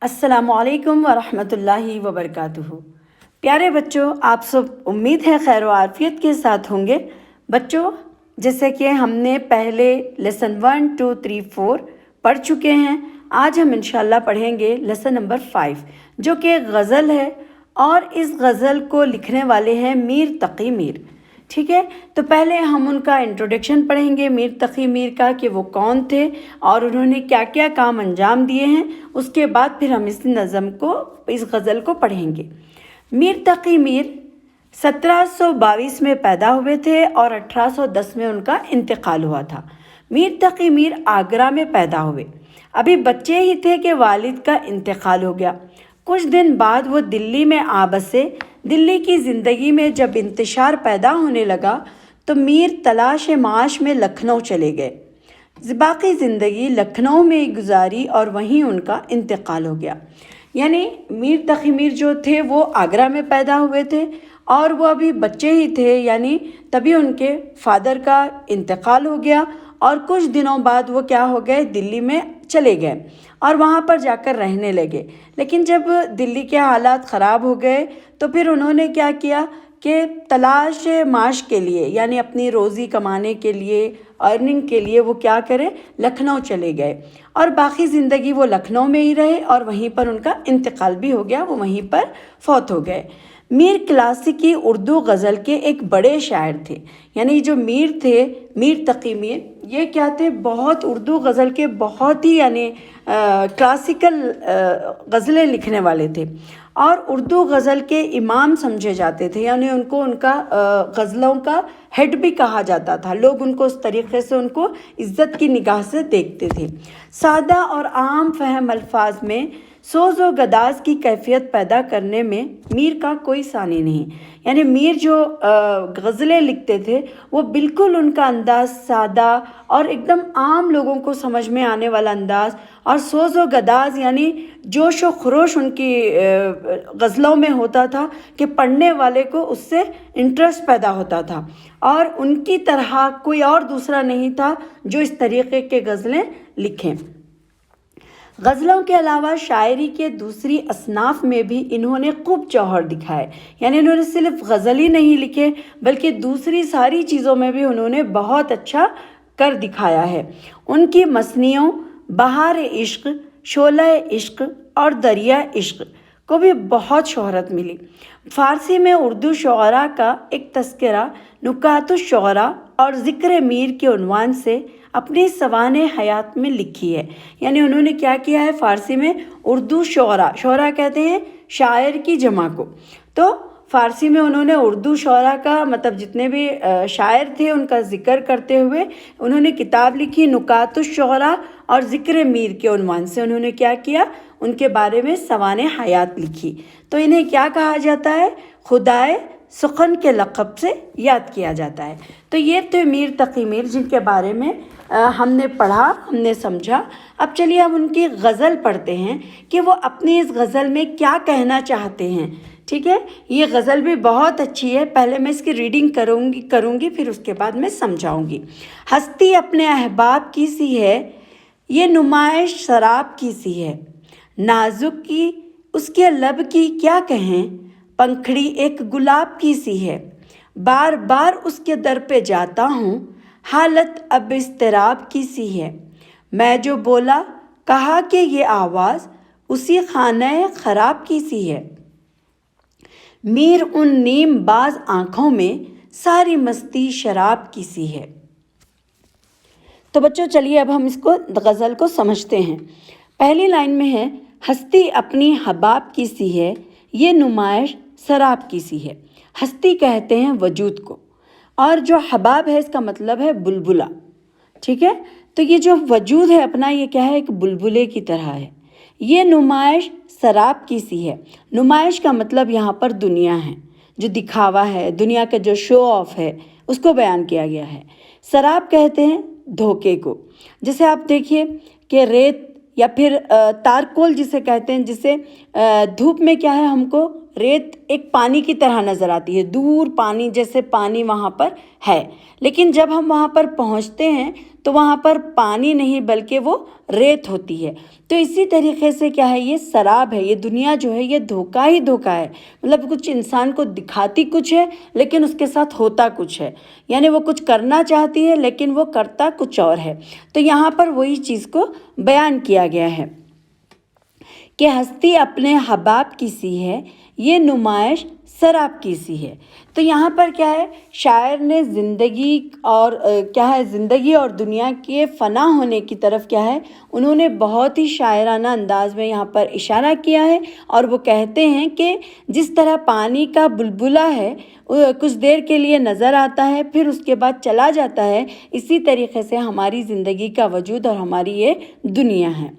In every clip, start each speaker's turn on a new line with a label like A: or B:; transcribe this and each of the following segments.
A: السلام علیکم ورحمۃ اللہ وبرکاتہ۔ پیارے بچوں، آپ سب امید ہے خیر و عافیت کے ساتھ ہوں گے۔ بچوں، جیسے کہ ہم نے پہلے لیسن 1 2 3 4 پڑھ چکے ہیں، آج ہم انشاءاللہ پڑھیں گے لیسن نمبر 5 جو کہ غزل ہے، اور اس غزل کو لکھنے والے ہیں میر تقی میر۔ ٹھیک ہے، تو پہلے ہم ان کا انٹروڈکشن پڑھیں گے میر تقی میر کا، کہ وہ کون تھے اور انہوں نے کیا کیا کام انجام دیے ہیں۔ اس کے بعد پھر ہم اس نظم کو، اس غزل کو پڑھیں گے۔ میر تقی میر 1722 میں پیدا ہوئے تھے اور 1810 میں ان کا انتقال ہوا تھا۔ میر تقی میر آگرہ میں پیدا ہوئے، ابھی بچے ہی تھے کہ والد کا انتقال ہو گیا۔ کچھ دن بعد وہ دلی میں آ بسے۔ دلی کی زندگی میں جب انتشار پیدا ہونے لگا تو میر تلاش معاش میں لکھنؤ چلے گئے۔ باقی زندگی لکھنؤ میں گزاری اور وہیں ان کا انتقال ہو گیا۔ یعنی میر تقی میر جو تھے وہ آگرہ میں پیدا ہوئے تھے اور وہ ابھی بچے ہی تھے، یعنی تبھی ان کے فادر کا انتقال ہو گیا، اور کچھ دنوں بعد وہ کیا ہو گئے، دلی میں چلے گئے اور وہاں پر جا کر رہنے لگے۔ لیکن جب دلی کے حالات خراب ہو گئے تو پھر انہوں نے کیا کیا کہ تلاش معاش کے لیے، یعنی اپنی روزی کمانے کے لیے، ارننگ کے لیے وہ کیا کرے، لکھنؤ چلے گئے، اور باقی زندگی وہ لکھنؤ میں ہی رہے اور وہیں پر ان کا انتقال بھی ہو گیا، وہ وہیں پر فوت ہو گئے۔ میر کلاسیکی اردو غزل کے ایک بڑے شاعر تھے، یعنی جو میر تھے، میر تقی میر، یہ کیا تھے، بہت اردو غزل کے بہت ہی یعنی کلاسیکل غزلیں لکھنے والے تھے، اور اردو غزل کے امام سمجھے جاتے تھے، یعنی ان کو ان کا غزلوں کا ہیڈ بھی کہا جاتا تھا۔ لوگ ان کو اس طریقے سے، ان کو عزت کی نگاہ سے دیکھتے تھے۔ سادہ اور عام فہم الفاظ میں سوز و گداز کی کیفیت پیدا کرنے میں میر کا کوئی ثانی نہیں۔ یعنی میر جو غزلیں لکھتے تھے وہ بالکل ان کا انداز سادہ اور ایک دم عام لوگوں کو سمجھ میں آنے والا انداز، اور سوز و گداز یعنی جوش و خروش ان کی غزلوں میں ہوتا تھا کہ پڑھنے والے کو اس سے انٹرسٹ پیدا ہوتا تھا، اور ان کی طرح کوئی اور دوسرا نہیں تھا جو اس طریقے کے غزلیں لکھیں۔ غزلوں کے علاوہ شاعری کے دوسری اصناف میں بھی انہوں نے خوب جوہر دکھائے، یعنی انہوں نے صرف غزل ہی نہیں لکھے بلکہ دوسری ساری چیزوں میں بھی انہوں نے بہت اچھا کر دکھایا ہے۔ ان کی مثنیوں بہار عشق، شعلہ عشق اور دریا عشق کو بھی بہت شہرت ملی۔ فارسی میں اردو شعراء کا ایک تذکرہ نکات الشعراء اور ذکر میر کے عنوان سے اپنی سوانح حیات میں لکھی ہے۔ یعنی انہوں نے کیا کیا ہے، فارسی میں اردو شعراء کہتے ہیں شاعر کی جمع کو، تو فارسی میں انہوں نے اردو شعراء کا مطلب جتنے بھی شاعر تھے ان کا ذکر کرتے ہوئے انہوں نے کتاب لکھی نکات الشعراء اور ذکر میر کے عنوان سے انہوں نے کیا کیا، ان کے بارے میں سوانح حیات لکھی۔ تو انہیں کیا کہا جاتا ہے، خدائے سخن کے لقب سے یاد کیا جاتا ہے۔ تو یہ تو میر تقی میر جن کے بارے میں ہم نے پڑھا، ہم نے سمجھا۔ اب چلیے ہم ان کی غزل پڑھتے ہیں کہ وہ اپنی اس غزل میں کیا کہنا چاہتے ہیں۔ ٹھیک ہے، یہ غزل بھی بہت اچھی ہے، پہلے میں اس کی ریڈنگ کروں گی پھر اس کے بعد میں سمجھاؤں گی۔ ہستی اپنے احباب کی سی ہے، یہ نمائش شراب کی سی ہے، نازک کی اس کے لب کی کیا کہیں، پنکھڑی ایک گلاب کی سی ہے، بار بار اس کے در پہ جاتا ہوں، حالت اب اضطراب کی سی ہے، میں جو بولا کہا کہ یہ آواز اسی خانہ خراب کی سی ہے، میر ان نیم باز آنکھوں میں ساری مستی شراب کی سی ہے۔ تو بچوں چلیے اب ہم اس کو غزل کو سمجھتے ہیں۔ پہلی لائن میں ہے، ہستی اپنی حباب کی سی ہے، یہ نمائش شراب کی سی ہے۔ ہستی کہتے ہیں وجود کو، اور جو حباب ہے اس کا مطلب ہے بلبلا۔ ٹھیک ہے، تو یہ جو وجود ہے اپنا، یہ کیا ہے، ایک بلبلے کی طرح ہے۔ یہ نمائش شراب کی سی ہے، نمائش کا مطلب یہاں پر دنیا ہے، جو دکھاوا ہے، دنیا کا جو شو آف ہے اس کو بیان کیا گیا ہے۔ شراب کہتے ہیں دھوکے کو، جیسے آپ دیکھیے کہ ریت یا پھر تارکول جسے کہتے ہیں، جسے دھوپ میں کیا ہے ہم کو ریت ایک پانی کی طرح نظر آتی ہے، دور پانی جیسے پانی وہاں پر ہے، لیکن جب ہم وہاں پر پہنچتے ہیں تو وہاں پر پانی نہیں بلکہ وہ ریت ہوتی ہے۔ تو اسی طریقے سے کیا ہے، یہ سراب ہے، یہ دنیا جو ہے یہ دھوکہ ہی دھوکہ ہے، مطلب کچھ انسان کو دکھاتی کچھ ہے لیکن اس کے ساتھ ہوتا کچھ ہے، یعنی وہ کچھ کرنا چاہتی ہے لیکن وہ کرتا کچھ اور ہے۔ تو یہاں پر وہی چیز کو بیان کیا گیا ہے کہ ہستی اپنے حباب کی سی ہے، یہ نمائش سراب کی سی ہے۔ تو یہاں پر کیا ہے، شاعر نے زندگی اور دنیا کے فنا ہونے کی طرف کیا ہے، انہوں نے بہت ہی شاعرانہ انداز میں یہاں پر اشارہ کیا ہے، اور وہ کہتے ہیں کہ جس طرح پانی کا بلبلہ ہے کچھ دیر کے لیے نظر آتا ہے پھر اس کے بعد چلا جاتا ہے، اسی طریقے سے ہماری زندگی کا وجود اور ہماری یہ دنیا ہے۔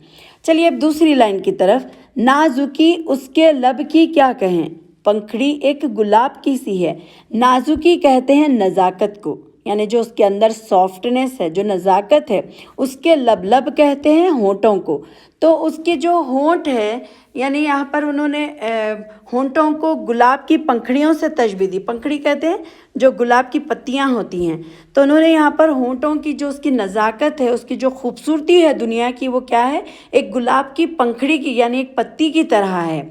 A: چلیے اب دوسری لائن کی طرف، نازکی اس کے لب کی کیا کہیں، پنکھڑی ایک گلاب کی سی ہے۔ نازکی کہتے ہیں نزاکت کو، یعنی جو اس کے اندر سافٹنس ہے، جو نزاکت ہے، اس کے لب کہتے ہیں ہونٹوں کو۔ تو اس کے جو ہونٹ ہے، یعنی یہاں پر انہوں نے ہونٹوں کو گلاب کی پنکھڑیوں سے تشبیہ دی۔ پنکھڑی کہتے ہیں جو گلاب کی پتیاں ہوتی ہیں، تو انہوں نے یہاں پر ہونٹوں کی جو اس کی نزاکت ہے، اس کی جو خوبصورتی ہے دنیا کی، وہ کیا ہے، ایک گلاب کی پنکھڑی کی یعنی ایک پتی کی طرح ہے۔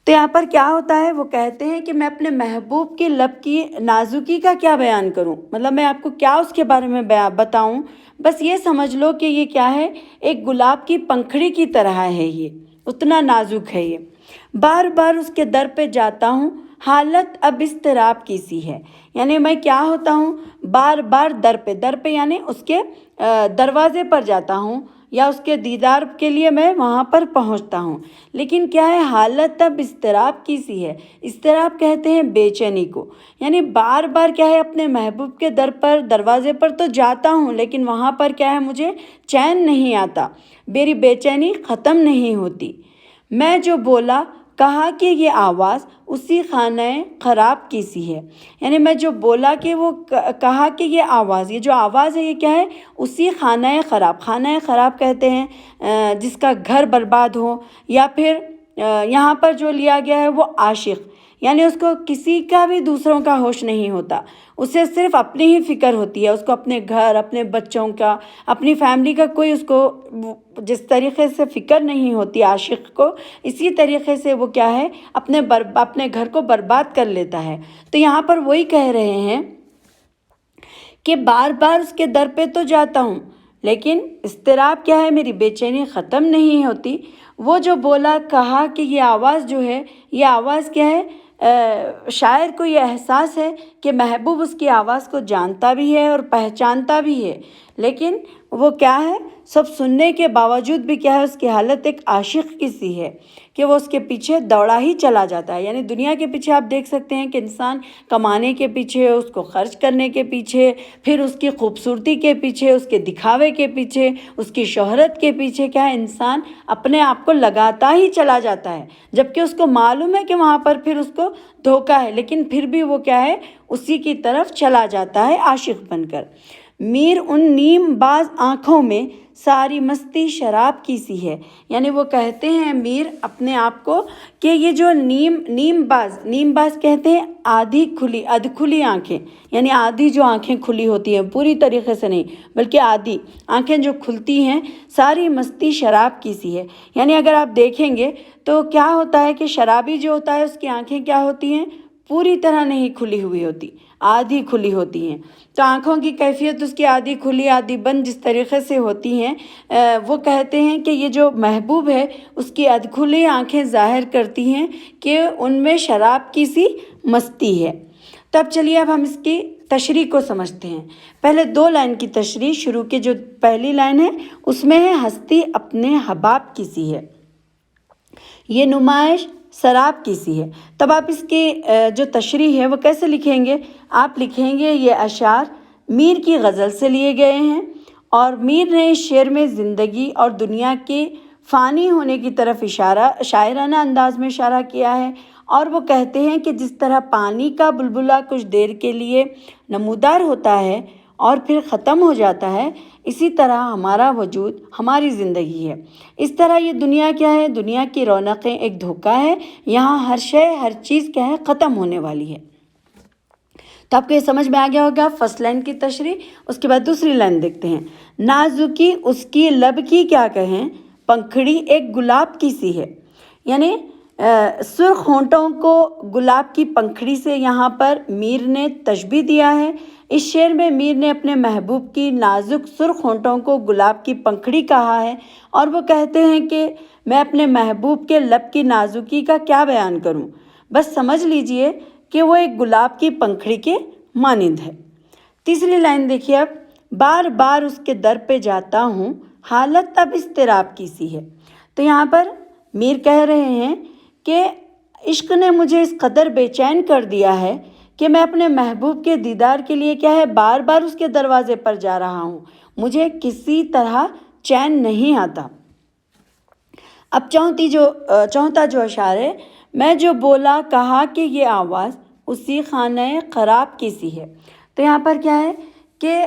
A: تو یہاں پر کیا ہوتا ہے، وہ کہتے ہیں کہ میں اپنے محبوب کے لب کی نازکی کا کیا بیان کروں، مطلب میں آپ کو کیا اس کے بارے میں بتاؤں، بس یہ سمجھ لو کہ یہ کیا ہے، ایک گلاب کی پنکھڑی کی طرح ہے، یہ اتنا نازک ہے یہ۔ بار بار اس کے در پہ جاتا ہوں، حالت اب اضطراب کی سی ہے، یعنی میں کیا ہوتا ہوں، بار بار در پہ یعنی اس کے دروازے پر جاتا ہوں یا اس کے دیدار کے لیے میں وہاں پر پہنچتا ہوں، لیکن کیا ہے، حالت اب اضطراب کی سی ہے۔ اضطراب کہتے ہیں بے چینی کو، یعنی بار بار کیا ہے، اپنے محبوب کے دروازے پر تو جاتا ہوں لیکن وہاں پر کیا ہے، مجھے چین نہیں آتا، میری بے چینی ختم نہیں ہوتی۔ میں جو بولا کہا کہ یہ آواز اسی خانہ خراب کی سی ہے، یعنی میں جو بولا کہ وہ کہا کہ یہ آواز، یہ جو آواز ہے یہ کیا ہے، اسی خانہ خراب کہتے ہیں جس کا گھر برباد ہو، یا پھر یہاں پر جو لیا گیا ہے وہ عاشق، یعنی اس کو کسی کا بھی دوسروں کا ہوش نہیں ہوتا، اسے صرف اپنی ہی فکر ہوتی ہے، اس کو اپنے گھر، اپنے بچوں کا، اپنی فیملی کا کوئی اس کو جس طریقے سے فکر نہیں ہوتی عاشق کو، اسی طریقے سے وہ کیا ہے، اپنے گھر کو برباد کر لیتا ہے۔ تو یہاں پر وہی کہہ رہے ہیں کہ بار بار اس کے در پہ تو جاتا ہوں لیکن اضطراب کیا ہے، میری بے چینی ختم نہیں ہوتی۔ وہ جو بولا کہا کہ یہ آواز جو ہے، یہ آواز کیا ہے، شاعر کو یہ احساس ہے کہ محبوب اس کی آواز کو جانتا بھی ہے اور پہچانتا بھی ہے، لیکن وہ کیا ہے، سب سننے کے باوجود بھی کیا ہے، اس کی حالت ایک عاشق کی سی ہے کہ وہ اس کے پیچھے دوڑا ہی چلا جاتا ہے۔ یعنی دنیا کے پیچھے آپ دیکھ سکتے ہیں کہ انسان کمانے کے پیچھے، اس کو خرچ کرنے کے پیچھے، پھر اس کی خوبصورتی کے پیچھے، اس کے دکھاوے کے پیچھے، اس کی شہرت کے پیچھے کیا ہے، انسان اپنے آپ کو لگاتا ہی چلا جاتا ہے، جبکہ اس کو معلوم ہے کہ وہاں پر پھر اس کو دھوکہ ہے، لیکن پھر بھی وہ کیا ہے، اسی کی طرف چلا جاتا ہے عاشق بن کر۔ میر ان نیم باز آنکھوں میں ساری مستی شراب کی سی ہے، یعنی وہ کہتے ہیں میر اپنے آپ کو کہ یہ جو نیم باز کہتے ہیں ادھ کھلی آنکھیں، یعنی آدھی جو آنکھیں کھلی ہوتی ہیں، پوری طریقے سے نہیں بلکہ آدھی آنکھیں جو کھلتی ہیں، ساری مستی شراب کی سی ہے۔ یعنی اگر آپ دیکھیں گے تو کیا ہوتا ہے کہ شرابی جو ہوتا ہے اس کی آنکھیں کیا ہوتی ہیں، پوری طرح نہیں کھلی ہوئی ہوتی، آدھی کھلی ہوتی ہیں۔ تو آنکھوں کی کیفیت اس کی آدھی کھلی آدھی بند جس طریقے سے ہوتی ہیں، وہ کہتے ہیں کہ یہ جو محبوب ہے اس کی ادھ کھلی آنکھیں ظاہر کرتی ہیں کہ ان میں شراب کی سی مستی ہے۔ تو اب چلیے اب ہم اس کی تشریح کو سمجھتے ہیں۔ پہلے 2 لائن کی تشریح، شروع کی جو پہلی لائن ہے اس میں ہے ہستی اپنے حباب کی سی ہے، یہ نمائش سراب کی سی ہے۔ تب آپ اس کی جو تشریح ہے وہ کیسے لکھیں گے؟ آپ لکھیں گے یہ اشعار میر کی غزل سے لیے گئے ہیں، اور میر نے اس شعر میں زندگی اور دنیا کے فانی ہونے کی طرف شاعرانہ انداز میں اشارہ کیا ہے، اور وہ کہتے ہیں کہ جس طرح پانی کا بلبلہ کچھ دیر کے لیے نمودار ہوتا ہے، اور پھر ختم ہو جاتا ہے، اسی طرح ہمارا وجود ہماری زندگی ہے۔ اس طرح یہ دنیا کیا ہے؟ دنیا کی رونقیں ایک دھوکہ ہے، یہاں ہر شے ہر چیز کیا ہے؟ ختم ہونے والی ہے۔ تو آپ کو یہ سمجھ میں آ گیا ہوگا فرسٹ لائن کی تشریح۔ اس کے بعد دوسری لائن دیکھتے ہیں۔ نازکی اس کی لب کی کیا کہیں، پنکھڑی ایک گلاب کی سی ہے، یعنی سرخ ہونٹوں کو گلاب کی پنکھڑی سے یہاں پر میر نے تشبیہ دیا ہے۔ اس شعر میں میر نے اپنے محبوب کی نازک سرخ ہونٹوں کو گلاب کی پنکھڑی کہا ہے، اور وہ کہتے ہیں کہ میں اپنے محبوب کے لب کی نازکی کا کیا بیان کروں، بس سمجھ لیجئے کہ وہ ایک گلاب کی پنکھڑی کے مانند ہے۔ تیسری لائن دیکھیے اب، بار بار اس کے در پہ جاتا ہوں، حالت اب اضطراب کی سی ہے۔ تو یہاں پر میر کہہ رہے ہیں کہ عشق نے مجھے اس قدر بے چین کر دیا ہے کہ میں اپنے محبوب کے دیدار کے لیے کیا ہے، بار بار اس کے دروازے پر جا رہا ہوں، مجھے کسی طرح چین نہیں آتا۔ اب چوتھا جو اشعار ہے، میں جو بولا کہا کہ یہ آواز اسی خانہ خراب کی سی ہے۔ تو یہاں پر کیا ہے کہ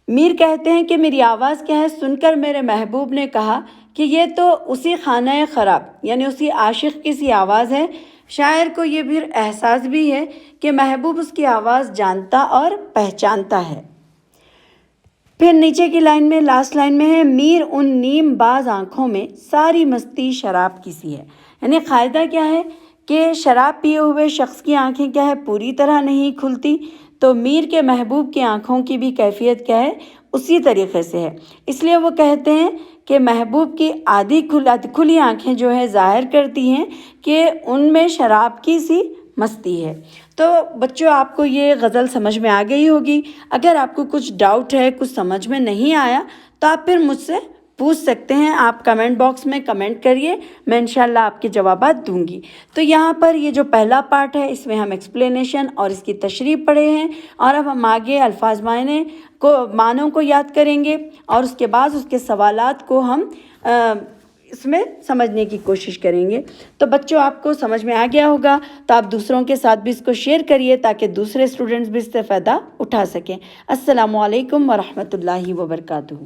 A: میر کہتے ہیں کہ میری آواز کیا ہے، سن کر میرے محبوب نے کہا کہ یہ تو اسی خانہ خراب یعنی اسی عاشق کی سی آواز ہے۔ شاعر کو یہ بھی احساس بھی ہے کہ محبوب اس کی آواز جانتا اور پہچانتا ہے۔ پھر نیچے کی لائن میں لاسٹ لائن میں ہے، میر ان نیم باز آنکھوں میں ساری مستی شراب کی سی ہے، یعنی قاعدہ کیا ہے کہ شراب پیے ہوئے شخص کی آنکھیں کیا ہے، پوری طرح نہیں کھلتی، تو میر کے محبوب کی آنکھوں کی بھی کیفیت کیا ہے، اسی طریقے سے ہے۔ اس لیے وہ کہتے ہیں کہ محبوب کی آدھی کھلی آنکھیں جو ہے ظاہر کرتی ہیں کہ ان میں شراب کی سی مستی ہے۔ تو بچوں آپ کو یہ غزل سمجھ میں آ گئی ہوگی۔ اگر آپ کو کچھ ڈاؤٹ ہے، کچھ سمجھ میں نہیں آیا تو آپ پھر مجھ سے پوچھ سکتے ہیں، آپ کمنٹ باکس میں کمنٹ کریے، میں انشاءاللہ آپ کے جوابات دوں گی۔ تو یہاں پر یہ جو پہلا پارٹ ہے اس میں ہم ایکسپلینیشن اور اس کی تشریح پڑھے ہیں، اور اب ہم آگے الفاظ معنوں کو یاد کریں گے، اور اس کے بعد اس کے سوالات کو ہم اس میں سمجھنے کی کوشش کریں گے۔ تو بچوں آپ کو سمجھ میں آ گیا ہوگا، تو آپ دوسروں کے ساتھ بھی اس کو شیئر کریے تاکہ دوسرے اسٹوڈنٹس بھی اس سے فائدہ اٹھا سکیں۔ السلام علیکم ورحمۃ اللہ وبرکاتہ۔